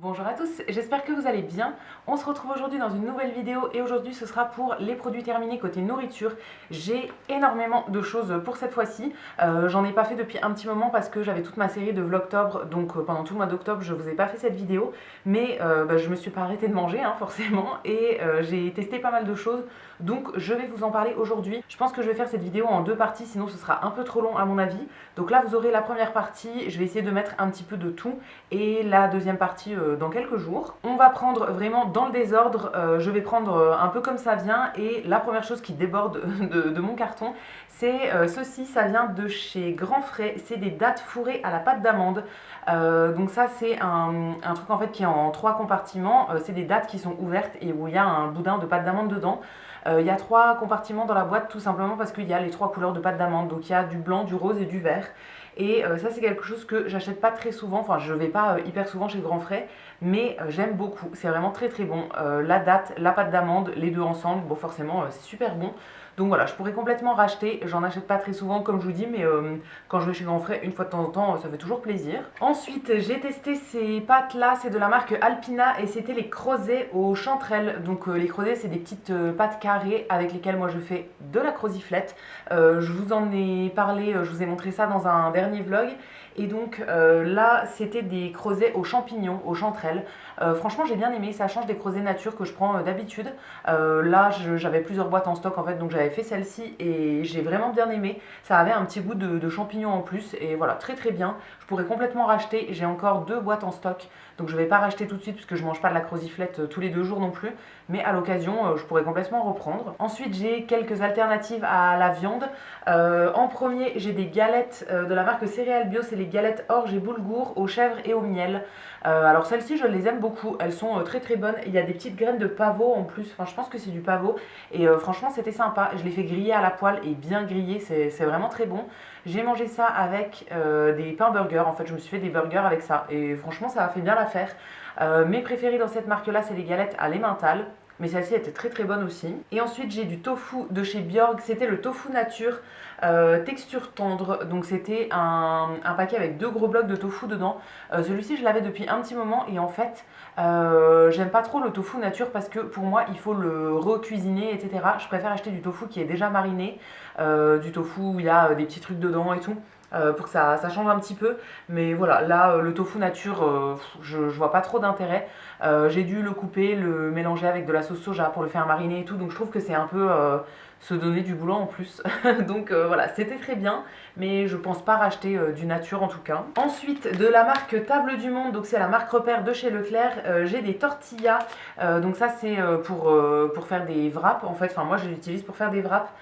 Bonjour à tous, j'espère que vous allez bien. On se retrouve aujourd'hui dans une nouvelle vidéo et aujourd'hui ce sera pour les produits terminés côté nourriture. J'ai énormément de choses pour cette fois-ci. J'en ai pas fait depuis un petit moment parce que j'avais toute ma série de vlogtober, donc pendant tout le mois d'octobre je vous ai pas fait cette vidéo. Mais je me suis pas arrêtée de manger forcément et j'ai testé pas mal de choses. Donc je vais vous en parler aujourd'hui. Je pense que je vais faire cette vidéo en deux parties, sinon ce sera un peu trop long à mon avis. Donc là vous aurez la première partie, je vais essayer de mettre un petit peu de tout et la deuxième partie dans quelques jours. On va prendre vraiment dans le désordre, je vais prendre un peu comme ça vient et la première chose qui déborde de mon carton, c'est ceci, ça vient de chez Grand Frais, c'est des dattes fourrées à la pâte d'amande. Donc ça c'est un truc en fait qui est en trois compartiments, c'est des dattes qui sont ouvertes et où il y a un boudin de pâte d'amande dedans. Il y a trois compartiments dans la boîte tout simplement parce qu'il y a les trois couleurs de pâte d'amande, donc il y a du blanc, du rose et du vert. Et ça c'est quelque chose que j'achète pas très souvent, enfin je vais pas hyper souvent chez Grand Frais, mais j'aime beaucoup, c'est vraiment très très bon. La date, la pâte d'amande, les deux ensemble, bon forcément c'est super bon. Donc voilà, je pourrais complètement racheter, j'en achète pas très souvent comme je vous dis, mais quand je vais chez Grand Frais, une fois de temps en temps, ça fait toujours plaisir. Ensuite, j'ai testé ces pâtes là, c'est de la marque Alpina et c'était les crozets aux chanterelles. Donc les crozets, c'est des petites pâtes carrées avec lesquelles moi je fais de la croziflette. Je vous en ai parlé, je vous ai montré ça dans un dernier vlog. Et donc là, c'était des crozets aux champignons, aux chanterelles. Franchement, j'ai bien aimé, ça change des crozets nature que je prends d'habitude. Là, j'avais plusieurs boîtes en stock en fait, donc j'avais fait celle-ci et j'ai vraiment bien aimé. Ça avait un petit goût de champignons en plus et voilà, très très bien. Je pourrais complètement racheter, j'ai encore deux boîtes en stock, donc je vais pas racheter tout de suite puisque je mange pas de la croziflette tous les 2 jours non plus. Mais à l'occasion, je pourrais complètement reprendre. Ensuite, j'ai quelques alternatives à la viande. En premier, j'ai des galettes de la marque Céréales Bio, c'est les galettes orge et boulgour aux chèvres et au miel. Alors celles-ci, je les aime beaucoup, elles sont très très bonnes. Il y a des petites graines de pavot en plus, enfin je pense que c'est du pavot. Et franchement, c'était sympa. Je les fais griller à la poêle et bien griller, c'est vraiment très bon. J'ai mangé ça avec des pains burgers, en fait je me suis fait des burgers avec ça. Et franchement, ça a fait bien l'affaire. Mes préférés dans cette marque-là, c'est les galettes à l'emmental. Mais celle-ci était très très bonne aussi. Et ensuite j'ai du tofu de chez Bjorg, c'était le tofu nature, texture tendre. Donc c'était un paquet avec 2 gros blocs de tofu dedans. Celui-ci je l'avais depuis un petit moment et en fait j'aime pas trop le tofu nature parce que pour moi il faut le recuisiner etc. Je préfère acheter du tofu qui est déjà mariné, du tofu où il y a des petits trucs dedans et tout. Pour que ça change un petit peu. Mais voilà, là, le tofu nature, je vois pas trop d'intérêt. J'ai dû le couper, le mélanger avec de la sauce soja pour le faire mariner et tout. Donc je trouve que c'est un peu se donner du boulot en plus. Donc voilà, c'était très bien. Mais je pense pas racheter du nature en tout cas. Ensuite, de la marque Table du Monde, donc c'est la marque repère de chez Leclerc, j'ai des tortillas. Donc ça c'est pour faire des wraps en fait. Enfin moi je l'utilise pour faire des wraps.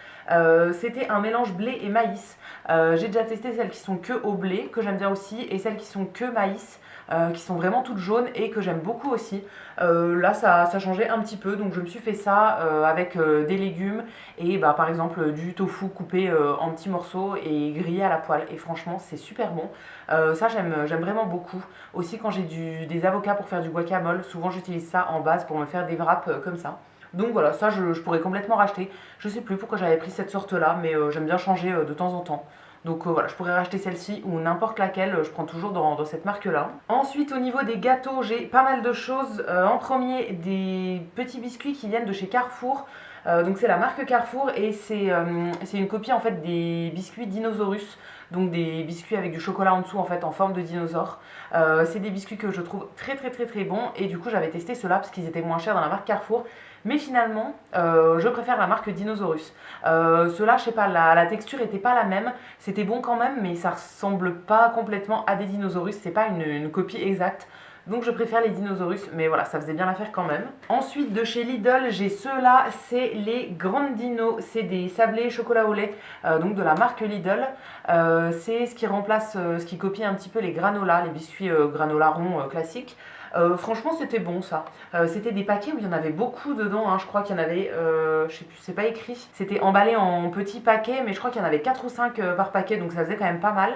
C'était un mélange blé et maïs. J'ai déjà testé celles qui sont que au blé, que j'aime bien aussi, et celles qui sont que maïs, qui sont vraiment toutes jaunes et que j'aime beaucoup aussi. Là, ça changeait un petit peu, donc je me suis fait ça avec des légumes et par exemple du tofu coupé en petits morceaux et grillé à la poêle. Et franchement, c'est super bon. Ça, j'aime vraiment beaucoup. Aussi, quand j'ai des avocats pour faire du guacamole, souvent j'utilise ça en base pour me faire des wraps comme ça. Donc voilà, ça je pourrais complètement racheter. Je sais plus pourquoi j'avais pris cette sorte là, mais j'aime bien changer de temps en temps. Donc voilà, je pourrais racheter celle-ci ou n'importe laquelle, je prends toujours dans cette marque-là. Ensuite, au niveau des gâteaux, j'ai pas mal de choses. En premier, des petits biscuits qui viennent de chez Carrefour. Donc c'est la marque Carrefour et c'est une copie en fait des biscuits Dinosaurus. Donc des biscuits avec du chocolat en dessous en fait en forme de dinosaure. C'est des biscuits que je trouve très très très très bons et du coup j'avais testé ceux-là parce qu'ils étaient moins chers dans la marque Carrefour. Mais finalement, je préfère la marque Dinosaurus. Ceux-là, je sais pas, la texture était pas la même. C'était bon quand même, mais ça ressemble pas complètement à des Dinosaurus. C'est pas une copie exacte. Donc je préfère les Dinosaurus, mais voilà, ça faisait bien l'affaire quand même. Ensuite, de chez Lidl, j'ai ceux-là, c'est les Grandes Dino. C'est des sablés chocolat au lait, donc de la marque Lidl. C'est ce qui remplace, ce qui copie un petit peu les granolas, les biscuits granola ronds classiques. Franchement c'était bon ça. C'était des paquets où il y en avait beaucoup dedans, je crois qu'il y en avait, je sais plus, c'est pas écrit. C'était emballé en petits paquets, mais je crois qu'il y en avait 4 ou 5 par paquet, donc ça faisait quand même pas mal.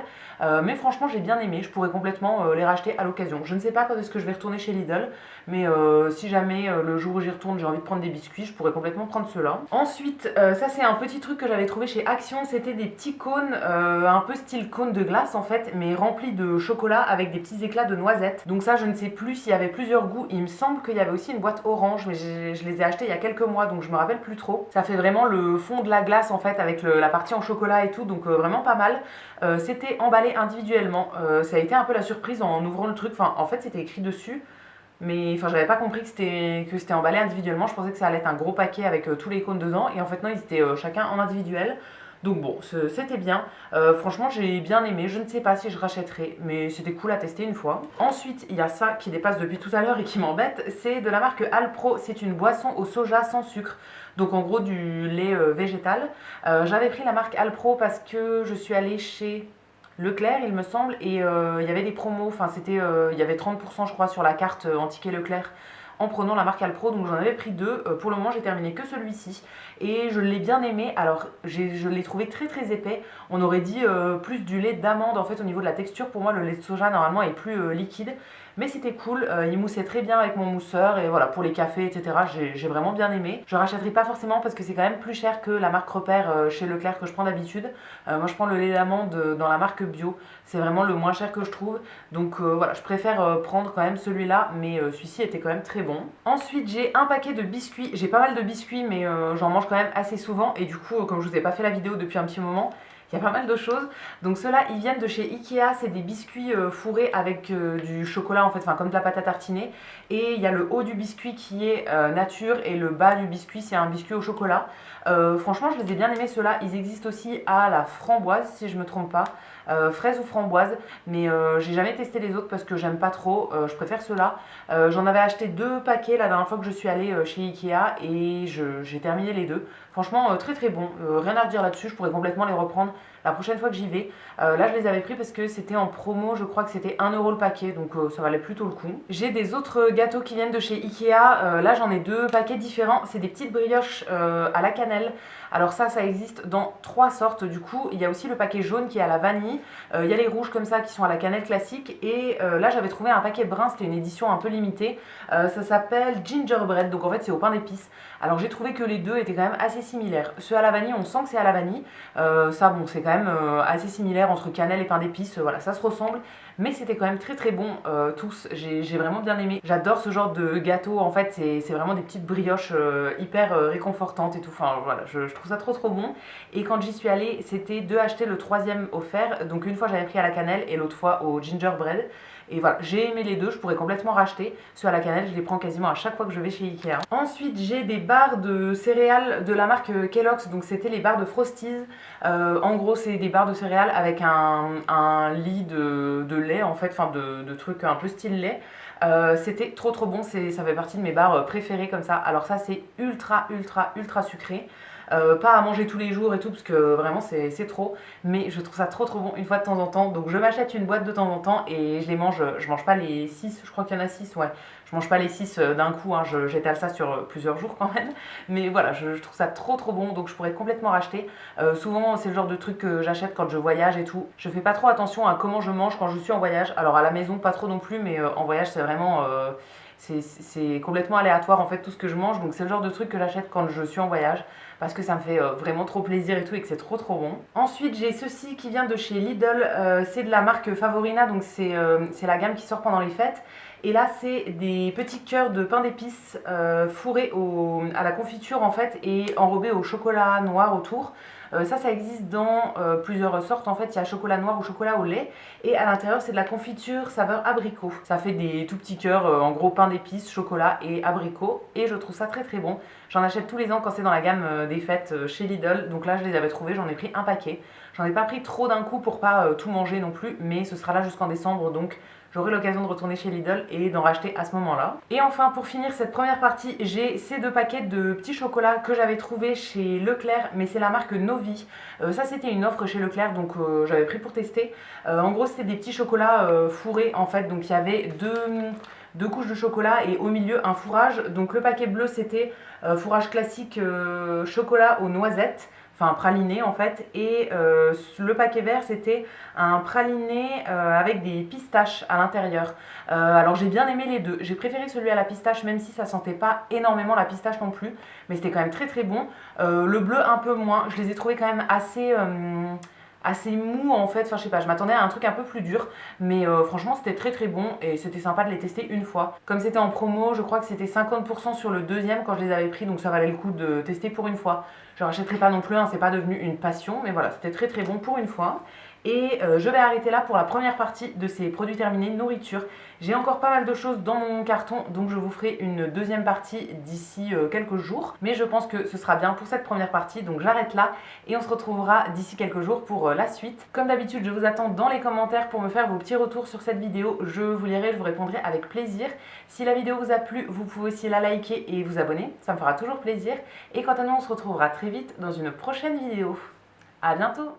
Mais franchement j'ai bien aimé, je pourrais complètement les racheter à l'occasion. Je ne sais pas quand est-ce que je vais retourner chez Lidl, mais si jamais le jour où j'y retourne j'ai envie de prendre des biscuits, je pourrais complètement prendre ceux-là. Ensuite, ça c'est un petit truc que j'avais trouvé chez Action, c'était des petits cônes, un peu style cône de glace en fait, mais remplis de chocolat avec des petits éclats de noisettes. Donc ça je ne sais plus s'il y avait plusieurs goûts. Il me semble qu'il y avait aussi une boîte orange, mais je les ai achetés il y a quelques mois, donc je me rappelle plus trop. Ça fait vraiment le fond de la glace en fait, avec la partie en chocolat et tout, donc vraiment pas mal. C'était emballé individuellement. Ça a été un peu la surprise en ouvrant le truc. Enfin, en fait, c'était écrit dessus. Mais enfin, j'avais pas compris que c'était emballé individuellement. Je pensais que ça allait être un gros paquet avec tous les cônes dedans. Et en fait, non, ils étaient chacun en individuel. Donc bon, c'était bien. Franchement, j'ai bien aimé. Je ne sais pas si je rachèterai, mais c'était cool à tester une fois. Ensuite, il y a ça qui dépasse depuis tout à l'heure et qui m'embête. C'est de la marque Alpro. C'est une boisson au soja sans sucre. Donc en gros, du lait végétal. J'avais pris la marque Alpro parce que je suis allée chez Leclerc, il me semble, et il y avait des promos. Enfin, il y avait 30% je crois sur la carte en-ticket Leclerc en prenant la marque Alpro, donc j'en avais pris deux. Pour le moment, j'ai terminé que celui-ci et je l'ai bien aimé. Alors, je l'ai trouvé très très épais. On aurait dit plus du lait d'amande en fait au niveau de la texture. Pour moi, le lait de soja normalement est plus liquide, mais c'était cool. Il moussait très bien avec mon mousseur et voilà, pour les cafés, etc. J'ai vraiment bien aimé. Je rachèterai pas forcément parce que c'est quand même plus cher que la marque Repère chez Leclerc que je prends d'habitude. Moi, je prends le lait d'amande dans la marque bio. C'est vraiment le moins cher que je trouve. Donc voilà, je préfère prendre quand même celui-là, mais celui-ci était quand même très bon. Ensuite, j'ai un paquet de biscuits. J'ai pas mal de biscuits, mais j'en mange quand même assez souvent. Et du coup, comme je vous ai pas fait la vidéo depuis un petit moment, il y a pas mal de choses. Donc ceux-là, ils viennent de chez Ikea. C'est des biscuits fourrés avec du chocolat en fait, enfin comme de la pâte à tartiner. Et il y a le haut du biscuit qui est nature et le bas du biscuit, c'est un biscuit au chocolat. Franchement, je les ai bien aimés ceux-là. Ils existent aussi à la framboise, si je me trompe pas. Fraise ou framboise, mais j'ai jamais testé les autres parce que j'aime pas trop. Je préfère ceux-là. J'en avais acheté 2 paquets la dernière fois que je suis allée chez Ikea et j'ai terminé les 2. Franchement, très très bon. Rien à redire là-dessus. Je pourrais complètement les reprendre la prochaine fois que j'y vais. Là, je les avais pris parce que c'était en promo. Je crois que c'était 1 € le paquet, donc ça valait plutôt le coup. J'ai des autres gâteaux qui viennent de chez Ikea. Là, j'en ai 2 paquets différents. C'est des petites brioches à la cannelle. Alors ça existe dans 3 sortes du coup. Il y a aussi le paquet jaune qui est à la vanille. Il y a les rouges comme ça qui sont à la cannelle classique. Et là, j'avais trouvé un paquet brun. C'était une édition un peu limitée. Ça s'appelle Gingerbread. Donc en fait, c'est au pain d'épices. Alors j'ai trouvé que les deux étaient quand même assez similaires. Ceux à la vanille, on sent que c'est à la vanille. Ça, bon, c'est quand même assez similaire entre cannelle et pain d'épices. Voilà, ça se ressemble. Mais c'était quand même très très bon tous. J'ai vraiment bien aimé. J'adore ce genre de gâteau. En fait, c'est vraiment des petites brioches hyper réconfortantes et tout. Enfin voilà, je trouve ça trop trop bon. Et quand j'y suis allée, c'était de acheter le 3e offert. Donc une fois j'avais pris à la cannelle et l'autre fois au gingerbread. Et voilà, j'ai aimé les deux, je pourrais complètement racheter. Ceux à la cannelle, je les prends quasiment à chaque fois que je vais chez Ikea. Ensuite, j'ai des barres de céréales de la marque Kellogg's. Donc c'était les barres de Frosties. En gros, c'est des barres de céréales avec un lit de lait en fait, enfin de trucs un peu style lait. C'était trop trop bon, ça fait partie de mes barres préférées comme ça. Alors ça, c'est ultra ultra ultra sucré. Pas à manger tous les jours et tout parce que vraiment c'est trop, mais je trouve ça trop trop bon une fois de temps en temps. Donc je m'achète une boîte de temps en temps et je mange pas les 6, je crois qu'il y en a 6, ouais. Je mange pas les 6 d'un coup, hein, j'étale ça sur plusieurs jours quand même. Mais voilà, je trouve ça trop trop bon, donc je pourrais complètement racheter. Souvent c'est le genre de truc que j'achète quand je voyage et tout. Je fais pas trop attention à comment je mange quand je suis en voyage. Alors à la maison pas trop non plus, mais en voyage c'est vraiment... c'est complètement aléatoire en fait tout ce que je mange, donc c'est le genre de truc que j'achète quand je suis en voyage parce que ça me fait vraiment trop plaisir et tout et que c'est trop trop bon. Ensuite j'ai ceci qui vient de chez Lidl, c'est de la marque Favorina, donc c'est la gamme qui sort pendant les fêtes. Et là c'est des petits cœurs de pain d'épices fourrés à la confiture en fait et enrobés au chocolat noir autour. Ça existe dans plusieurs sortes en fait, il y a chocolat noir ou chocolat au lait et à l'intérieur c'est de la confiture saveur abricot. Ça fait des tout petits cœurs en gros pain d'épices, chocolat et abricot et je trouve ça très très bon. J'en achète tous les ans quand c'est dans la gamme des fêtes chez Lidl, donc là je les avais trouvés, j'en ai pris un paquet. J'en ai pas pris trop d'un coup pour pas tout manger non plus, mais ce sera là jusqu'en décembre donc j'aurai l'occasion de retourner chez Lidl et d'en racheter à ce moment-là. Et enfin, pour finir cette première partie, j'ai ces 2 paquets de petits chocolats que j'avais trouvé chez Leclerc, mais c'est la marque Novi. Ça, c'était une offre chez Leclerc, donc j'avais pris pour tester. En gros, c'était des petits chocolats fourrés, en fait. Donc, il y avait deux couches de chocolat et au milieu un fourrage. Donc, le paquet bleu, c'était fourrage classique chocolat aux noisettes. Enfin praliné en fait, et le paquet vert c'était un praliné avec des pistaches à l'intérieur. Alors j'ai bien aimé les deux, j'ai préféré celui à la pistache même si ça sentait pas énormément la pistache non plus, mais c'était quand même très très bon. Le bleu un peu moins, je les ai trouvés quand même assez... assez mou en fait, enfin je sais pas, je m'attendais à un truc un peu plus dur, mais franchement c'était très très bon et c'était sympa de les tester une fois. Comme c'était en promo, je crois que c'était 50% sur le deuxième quand je les avais pris, donc ça valait le coup de tester pour une fois. Je rachèterai pas non plus, hein, c'est pas devenu une passion, mais voilà, c'était très très bon pour une fois. Et je vais arrêter là pour la première partie de ces produits terminés nourriture. J'ai encore pas mal de choses dans mon carton, donc je vous ferai une deuxième partie d'ici quelques jours. Mais je pense que ce sera bien pour cette première partie, donc j'arrête là et on se retrouvera d'ici quelques jours pour la suite. Comme d'habitude, je vous attends dans les commentaires pour me faire vos petits retours sur cette vidéo. Je vous lirai, je vous répondrai avec plaisir. Si la vidéo vous a plu, vous pouvez aussi la liker et vous abonner, ça me fera toujours plaisir. Et quant à nous, on se retrouvera très vite dans une prochaine vidéo. À bientôt!